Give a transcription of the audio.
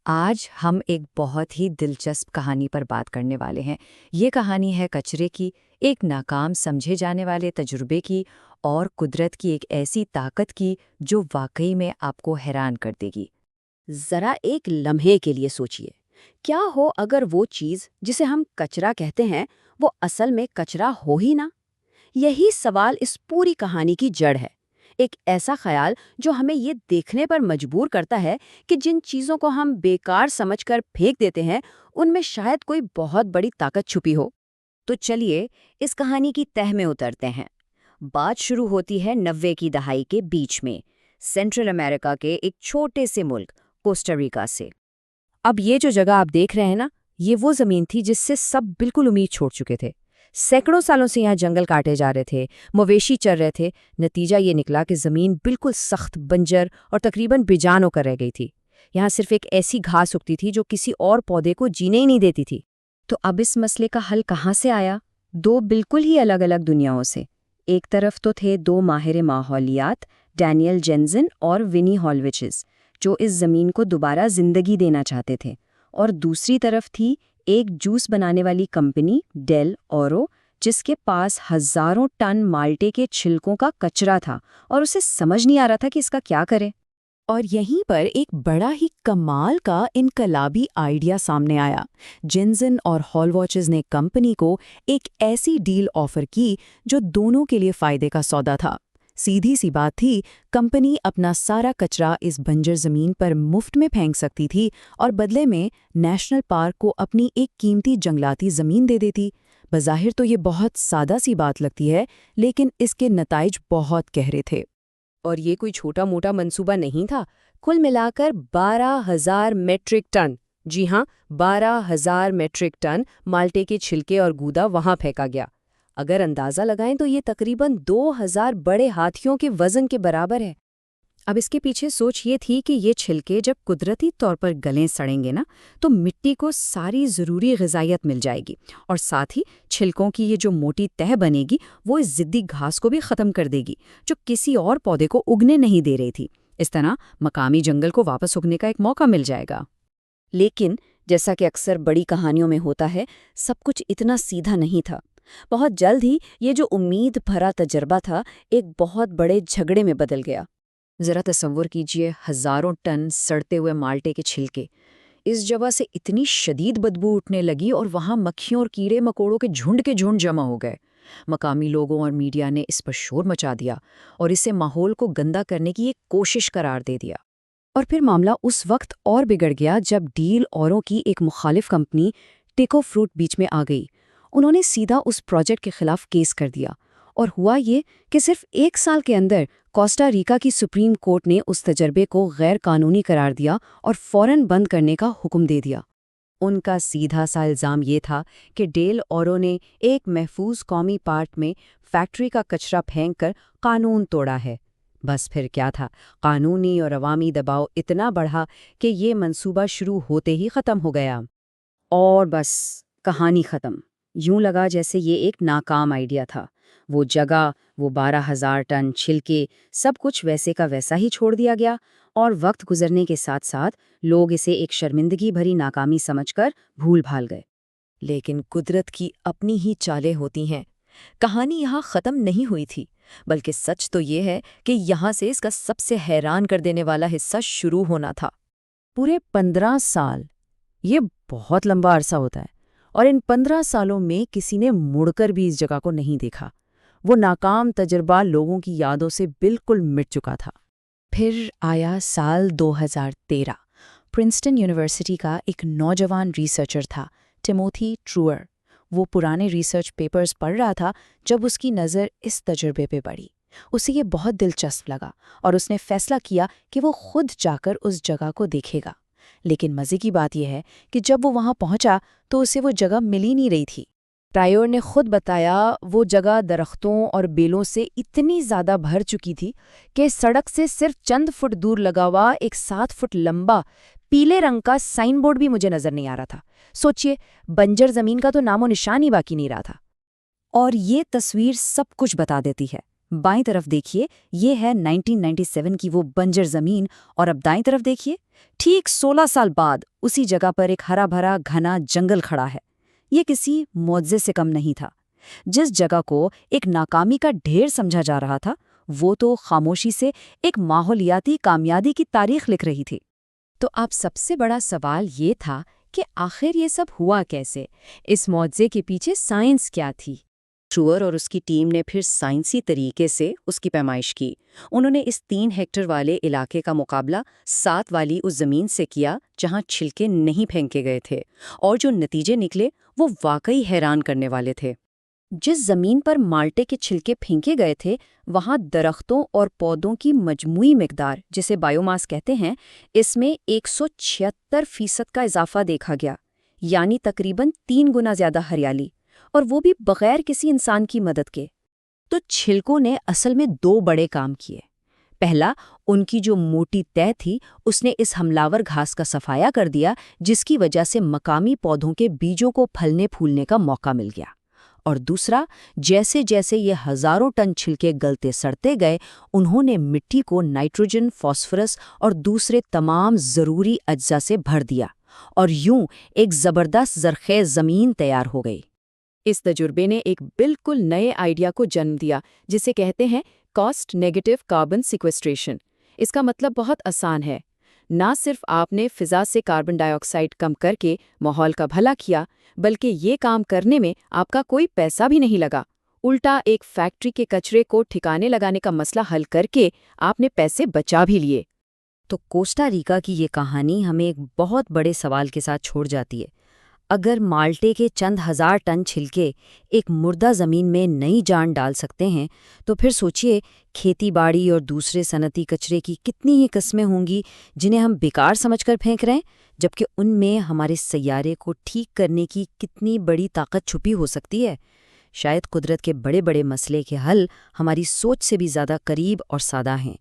آج ہم ایک بہت ہی دلچسپ کہانی پر بات کرنے والے ہیں۔ یہ کہانی ہے کچرے کی، ایک ناکام سمجھے جانے والے تجربے کی اور قدرت کی ایک ایسی طاقت کی جو واقعی میں آپ کو حیران کر دے گی۔ ذرا ایک لمحے کے لیے سوچئے، کیا ہو اگر وہ چیز جسے ہم کچرا کہتے ہیں وہ اصل میں کچرا ہو ہی نہ؟ یہی سوال اس پوری کہانی کی جڑ ہے۔ ایک ایسا خیال جو ہمیں یہ دیکھنے پر مجبور کرتا ہے کہ جن چیزوں کو ہم بیکار سمجھ کر پھینک دیتے ہیں ان میں شاید کوئی بہت بڑی طاقت چھپی ہو۔ تو چلیے اس کہانی کی تہ میں اترتے ہیں۔ بات شروع ہوتی ہے 90 کی دہائی کے بیچ میں، سینٹرل امریکہ کے ایک چھوٹے سے ملک کوسٹا ریکا سے۔ اب یہ جو جگہ آپ دیکھ رہے ہیں نا، یہ وہ زمین تھی جس سے سب بالکل امید چھوڑ چکے تھے۔ سینکڑوں سالوں سے یہاں جنگل کاٹے جا رہے تھے، مویشی چر رہے تھے۔ نتیجہ یہ نکلا کہ زمین بالکل سخت، بنجر اور تقریباً بیجان ہو کر رہ گئی تھی۔ یہاں صرف ایک ایسی گھاس اگتی تھی جو کسی اور پودے کو جینے ہی نہیں دیتی تھی۔ تو اب اس مسئلے کا حل کہاں سے آیا؟ دو بالکل ہی الگ الگ دنیاؤں سے۔ ایک طرف تو تھے دو ماہر ماحولیات، ڈینیل جینسن اور ونی ہالوچز، جو اس زمین کو دوبارہ زندگی دینا چاہتے تھے، اور دوسری طرف تھی ایک جوس بنانے والی کمپنی ڈیل اورو، جس کے پاس ہزاروں ٹن مالٹے کے چھلکوں کا کچرا تھا اور اسے سمجھ نہیں آ رہا تھا کہ اس کا کیا کرے۔ اور یہیں پر ایک بڑا ہی کمال کا انقلابی آئیڈیا سامنے آیا۔ جینسن اور ہالوچز نے کمپنی کو ایک ایسی ڈیل آفر کی جو دونوں کے لیے فائدے کا سودا تھا۔ سیدھی سی بات تھی، کمپنی اپنا سارا کچرا اس بنجر زمین پر مفت میں پھینک سکتی تھی اور بدلے میں نیشنل پارک کو اپنی ایک قیمتی جنگلاتی زمین دے دیتی۔ بظاہر تو یہ بہت سادہ سی بات لگتی ہے، لیکن اس کے نتائج بہت گہرے تھے۔ اور یہ کوئی چھوٹا موٹا منصوبہ نہیں تھا۔ کل ملا کر 12,000 میٹرک ٹن، جی ہاں 12,000 میٹرک ٹن مالٹے کے چھلکے اور گودا وہاں پھینکا گیا۔ اگر اندازہ لگائیں تو یہ تقریباً 2,000 بڑے ہاتھیوں کے وزن کے برابر ہے۔ اب اس کے پیچھے سوچ یہ تھی کہ یہ چھلکے جب قدرتی طور پر گلیں سڑیں گے نا، تو مٹی کو ساری ضروری غذائیت مل جائے گی، اور ساتھ ہی چھلکوں کی یہ جو موٹی تہ بنے گی وہ اس ضدی گھاس کو بھی ختم کر دے گی جو کسی اور پودے کو اگنے نہیں دے رہی تھی۔ اس طرح مقامی جنگل کو واپس اگنے کا ایک موقع مل جائے گا۔ لیکن جیسا کہ اکثر بڑی کہانیوں میں ہوتا ہے، سب کچھ اتنا سیدھا نہیں تھا۔ بہت جلد ہی یہ جو امید بھرا تجربہ تھا ایک بہت بڑے جھگڑے میں بدل گیا۔ ذرا تصور کیجئے، ہزاروں ٹن سڑتے ہوئے مالٹے کے چھلکے، اس جگہ سے اتنی شدید بدبو اٹھنے لگی اور وہاں مکھیوں اور کیڑے مکوڑوں کے جھنڈ جمع ہو گئے۔ مقامی لوگوں اور میڈیا نے اس پر شور مچا دیا اور اسے ماحول کو گندا کرنے کی ایک کوشش قرار دے دیا۔ اور پھر معاملہ اس وقت اور بگڑ گیا جب ڈیل اوروں کی ایک مخالف کمپنی ٹیکو فروٹ بیچ میں آ گئی۔ انہوں نے سیدھا اس پروجیکٹ کے خلاف کیس کر دیا، اور ہوا یہ کہ صرف 1 سال کے اندر کوسٹا ریکا کی سپریم کورٹ نے اس تجربے کو غیر قانونی قرار دیا اور فوراً بند کرنے کا حکم دے دیا۔ ان کا سیدھا سا الزام یہ تھا کہ ڈیل اورو نے ایک محفوظ قومی پارک میں فیکٹری کا کچرا پھینک کر قانون توڑا ہے۔ بس پھر کیا تھا، قانونی اور عوامی دباؤ اتنا بڑھا کہ یہ منصوبہ شروع ہوتے ہی ختم ہو گیا۔ اور بس کہانی ختم۔ یوں لگا جیسے یہ ایک ناکام آئیڈیا تھا۔ وہ جگہ، وہ 12,000 ٹن چھلکے، سب کچھ ویسے کا ویسا ہی چھوڑ دیا گیا، اور وقت گزرنے کے ساتھ ساتھ لوگ اسے ایک شرمندگی بھری ناکامی سمجھ کر بھول بھال گئے۔ لیکن قدرت کی اپنی ہی چالیں ہوتی ہیں۔ کہانی یہاں ختم نہیں ہوئی تھی، بلکہ سچ تو یہ ہے کہ یہاں سے اس کا سب سے حیران کر دینے والا حصہ شروع ہونا تھا۔ پورے 15 سال، یہ بہت لمبا عرصہ ہوتا ہے، اور ان 15 سالوں میں کسی نے مڑ کر بھی اس جگہ کو نہیں دیکھا۔ وہ ناکام تجربہ لوگوں کی یادوں سے بالکل مٹ چکا تھا۔ پھر آیا سال 2013۔ پرنسٹن یونیورسٹی کا ایک نوجوان ریسرچر تھا، ٹیموتھی ٹروئر۔ وہ پرانے ریسرچ پیپرز پڑھ رہا تھا جب اس کی نظر اس تجربے پہ پڑی۔ اسے یہ بہت دلچسپ لگا اور اس نے فیصلہ کیا کہ وہ خود جا کر اس جگہ کو دیکھے گا۔ لیکن مزے کی بات یہ ہے کہ جب وہ وہاں پہنچا تو اسے وہ جگہ مل ہی نہیں رہی تھی۔ ٹرائر نے خود بتایا وہ جگہ درختوں اور بیلوں سے اتنی زیادہ بھر چکی تھی کہ سڑک سے صرف چند فٹ دور لگا ہوا ایک 7 فٹ لمبا پیلے رنگ کا سائن بورڈ بھی مجھے نظر نہیں آ رہا تھا۔ سوچئے، بنجر زمین کا تو نام و نشان ہی باقی نہیں رہا تھا۔ اور یہ تصویر سب کچھ بتا دیتی ہے۔ بائیں طرف دیکھیے، یہ ہے 1997 کی وہ بنجر زمین، اور اب دائیں طرف دیکھیے، ٹھیک 16 سال بعد اسی جگہ پر ایک ہرا بھرا گھنا جنگل کھڑا ہے۔ یہ کسی معجزے سے کم نہیں تھا۔ جس جگہ کو ایک ناکامی کا ڈھیر سمجھا جا رہا تھا، وہ تو خاموشی سے ایک ماحولیاتی کامیابی کی تاریخ لکھ رہی تھی۔ تو اب سب سے بڑا سوال یہ تھا کہ آخر یہ سب ہوا کیسے؟ اس معجزے کے پیچھے سائنس کیا تھی؟ شوئر اور اس کی ٹیم نے پھر سائنسی طریقے سے اس کی پیمائش کی۔ انہوں نے اس 3 ہیکٹر والے علاقے کا مقابلہ 7 والی اس زمین سے کیا جہاں چھلکے نہیں پھینکے گئے تھے، اور جو نتیجے نکلے وہ واقعی حیران کرنے والے تھے۔ جس زمین پر مالٹے کے چھلکے پھینکے گئے تھے، وہاں درختوں اور پودوں کی مجموعی مقدار، جسے بائیو ماس کہتے ہیں، اس میں 176% کا اضافہ دیکھا گیا، یعنی تقریباً 3 گنا زیادہ ہریالی، اور وہ بھی بغیر کسی انسان کی مدد کے۔ تو چھلکوں نے اصل میں 2 بڑے کام کیے۔ پہلا، ان کی جو موٹی تہ تھی اس نے اس حملاور گھاس کا صفایا کر دیا، جس کی وجہ سے مقامی پودوں کے بیجوں کو پھلنے پھولنے کا موقع مل گیا۔ اور دوسرا، جیسے جیسے یہ ہزاروں ٹن چھلکے گلتے سڑتے گئے، انہوں نے مٹی کو نائٹروجن، فاسفورس اور دوسرے تمام ضروری اجزاء سے بھر دیا، اور یوں ایک زبردست زرخیز زمین تیار ہو گئی۔ اس تجربے نے ایک بالکل نئے آئیڈیا کو جنم دیا، جسے کہتے ہیں کاسٹ نیگیٹو کاربن سیکویسٹریشن۔ اس کا مطلب بہت آسان ہے۔ نہ صرف آپ نے فضا سے کاربن ڈائی آکسائیڈ کم کر کے ماحول کا بھلا کیا، بلکہ یہ کام کرنے میں آپ کا کوئی پیسہ بھی نہیں لگا۔ الٹا ایک فیکٹری کے کچرے کو ٹھکانے لگانے کا مسئلہ حل کر کے آپ نے پیسے بچا بھی لیے۔ تو کوسٹا ریکا کی یہ کہانی ہمیں ایک بہت بڑے سوال کے ساتھ چھوڑ جاتی ہے۔ اگر مالٹے کے چند ہزار ٹن چھلکے ایک مردہ زمین میں نئی جان ڈال سکتے ہیں، تو پھر سوچئے کھیتی باڑی اور دوسرے صنعتی کچرے کی کتنی ہی قسمیں ہوں گی جنہیں ہم بیکار سمجھ کر پھینک رہے ہیں، جبکہ ان میں ہمارے سیارے کو ٹھیک کرنے کی کتنی بڑی طاقت چھپی ہو سکتی ہے۔ شاید قدرت کے بڑے بڑے مسئلے کے حل ہماری سوچ سے بھی زیادہ قریب اور سادہ ہیں۔